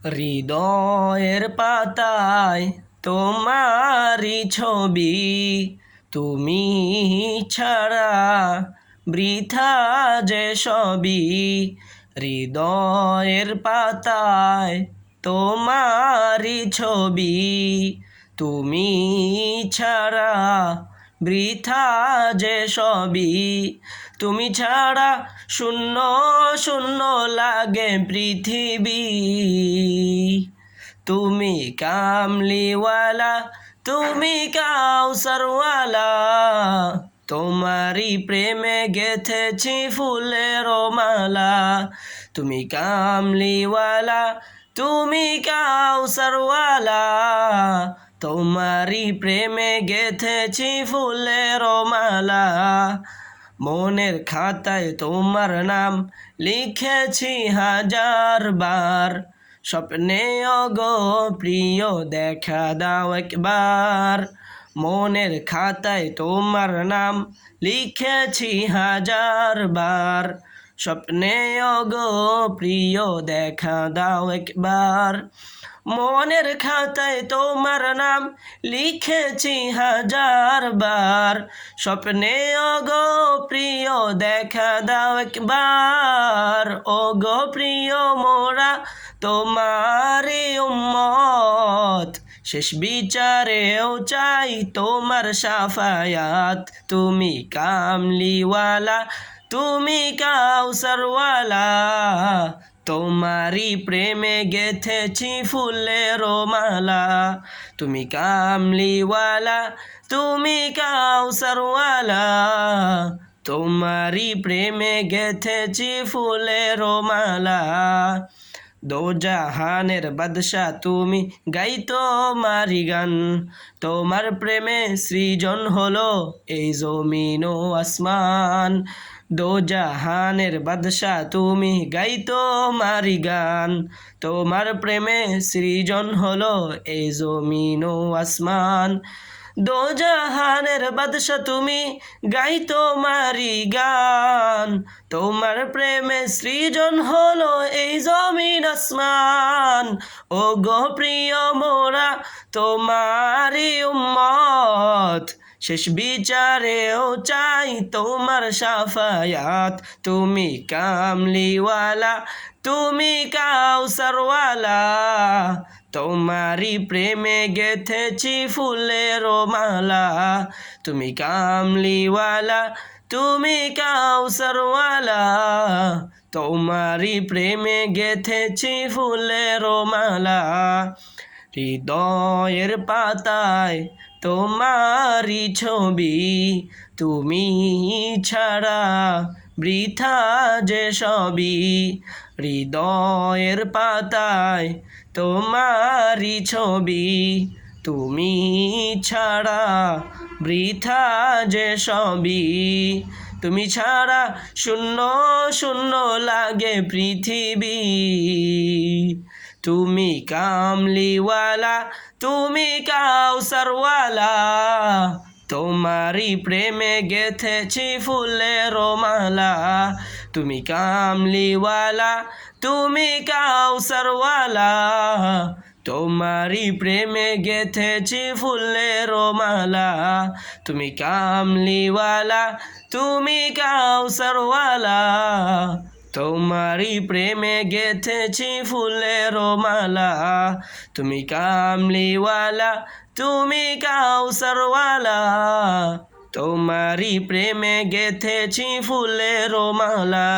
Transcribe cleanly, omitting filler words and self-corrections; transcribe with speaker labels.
Speaker 1: হৃদয়ের পাতায় তোমারই ছবি, তুমি ছাড়া বৃথা যে সবই। হৃদয়ের পাতায় তোমারই ছবি, তুমি ছাড়া বৃথা যে সবই। তুমি ছাড়া শূন্য শূন্য লাগে পৃথিবী। তুমি কামলিওয়ালা, তুমি কাউসারওয়ালা, তোমারই প্রেমে গেথেছি ফুলের মালা। তুমি কামলিওয়ালা, তুমি কাউসারওয়ালা, তোমারই প্রেমে গেথেছি ফুলের মালা। মনের খাতায় তোমার নাম লিখেছি হাজার বার, স্বপ্নে ওগো প্রিয় দেখা দাও একবার। মনের খাতায় তোমার নাম লিখেছি হাজার বার, স্বপ্নে ওগো প্রিয় দেখা দাও একবার। মনের খাতায় তোমার নাম লিখেছি হাজার বার, স্বপ্নে ওগো প্রিয় দেখা দাও একবার। ওগো প্রিয় মোরা তোমারই উম্মত, শেষ বিচারেও চাই তোমার শাফায়াত। তুমি কামলিওয়ালা, তুমি কাউসারওয়ালা, তোমারই প্রেমে গেথেছি ফুলের মালা। তুমি কামলিওয়ালা, তুমি কাউসারওয়ালা, তোমারই প্রেমে গেথেছি ফুলের মালা। দোজাহানের বাদশা তুমি, গাই তোমারি গান, তোমার প্রেমে সৃজন হলো এই জমিন ও আসমান। দোজাহানের বাদশা তুমি, গাই তোমারি গান, তোমার প্রেমে সৃজন হলো এই জমিন ও আসমান। দোজাহানের বাদশা তুমি, গাই তোমারি গান, তোমার প্রেমে সৃজন হলো এই জমিন আসমান। ও গো প্রিয় মোরা তোমারই উম্মত, শেষ বিচারেও চাই তোমার শাফায়াত। তুমি কামলিওয়ালা, তুমি কাউসারওয়ালা, তোমারই প্রেমে গেথেছি ফুলের মালা। তুমি কামলিওয়ালা, তুমি কাউসারওয়ালা, তোমারই প্রেমে গেথেছি ফুলের মালা। হৃদয়ের পাতায় তোমারই ছবি, তুমি ছাড়া বৃথা যে সবই। হৃদয়ের পাতায় তোমারই ছবি, তুমি ছাড়া বৃথা যে সবই। তুমি ছাড়া শূন্য শূন্য লাগে পৃথিবী। তুমি কামলিওয়ালা, তুমি কাউসারওয়ালা, তোমারই প্রেমে গেথেছি ফুলের মালা। তুমি কামলিওয়ালা, তুমি কাউসারওয়ালা, তোমারই প্রেমে গেথেছি ফুলের মালা। তুমি কামলিওয়ালা, তুমি কাউসারওয়ালা, তোমারই প্রেমে গেথেছি ফুলের মালা। তুমি কামলিওয়ালা, তুমি কাউসারওয়ালা, তোমারই প্রেমে গেথেছি ফুলের মালা।